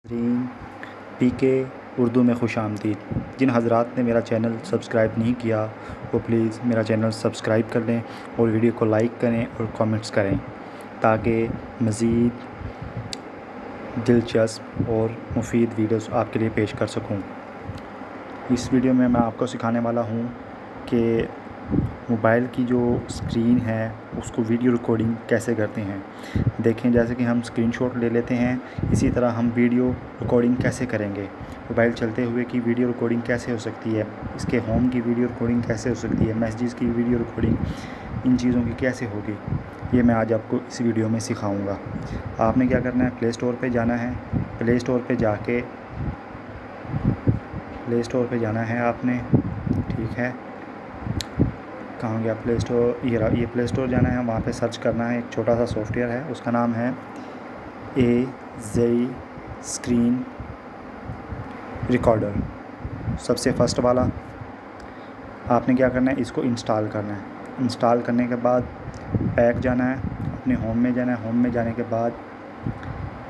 पीके उर्दू में खुशामदीद। जिन हज़रात ने मेरा चैनल सब्सक्राइब नहीं किया वो प्लीज़ मेरा चैनल सब्सक्राइब कर लें और वीडियो को लाइक करें और कमेंट्स करें ताकि मज़ीद दिलचस्प और मुफीद वीडियोस आपके लिए पेश कर सकूं। इस वीडियो में मैं आपको सिखाने वाला हूं कि मोबाइल की जो स्क्रीन है उसको वीडियो रिकॉर्डिंग कैसे करते हैं। देखें, जैसे कि हम स्क्रीनशॉट ले लेते हैं, इसी तरह हम वीडियो रिकॉर्डिंग कैसे करेंगे। मोबाइल चलते हुए की वीडियो रिकॉर्डिंग कैसे हो सकती है, इसके होम की वीडियो रिकॉर्डिंग कैसे हो सकती है, मैसेजेस की वीडियो रिकॉर्डिंग, इन चीज़ों की कैसे होगी, ये मैं आज आपको इस वीडियो में सिखाऊंगा। आपने क्या करना है, प्ले स्टोर पे जाना है। प्ले स्टोर पे जाना है आपने, ठीक है। कहाँ गया प्ले स्टोर, ये प्ले स्टोर जाना है। वहाँ पे सर्च करना है, एक छोटा सा सॉफ्टवेयर है, उसका नाम है AZI स्क्रीन रिकॉर्डर। सबसे फर्स्ट वाला आपने क्या करना है, इसको इंस्टॉल करना है। इंस्टॉल करने के बाद बैक जाना है, अपने होम में जाना है। होम में जाने के बाद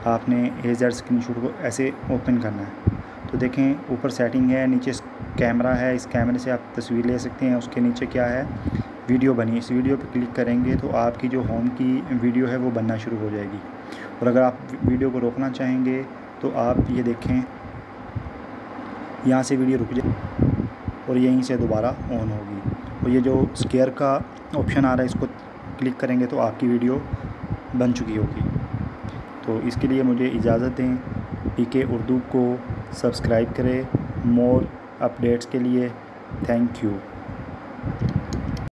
आपने AZI स्क्रीनशॉट को ऐसे ओपन करना है। तो देखें, ऊपर सेटिंग है, नीचे कैमरा है, इस कैमरे से आप तस्वीर ले सकते हैं। उसके नीचे क्या है, वीडियो बनी। इस वीडियो पे क्लिक करेंगे तो आपकी जो होम की वीडियो है वो बनना शुरू हो जाएगी। और अगर आप वीडियो को रोकना चाहेंगे तो आप ये देखें, यहाँ से वीडियो रुक जाए और यहीं से दोबारा ऑन होगी। और ये जो स्केयर का ऑप्शन आ रहा है, इसको क्लिक करेंगे तो आपकी वीडियो बन चुकी होगी। तो इसके लिए मुझे इजाज़त दें। पीके उर्दू को सब्सक्राइब करें मोर अपडेट्स के लिए। Thank you.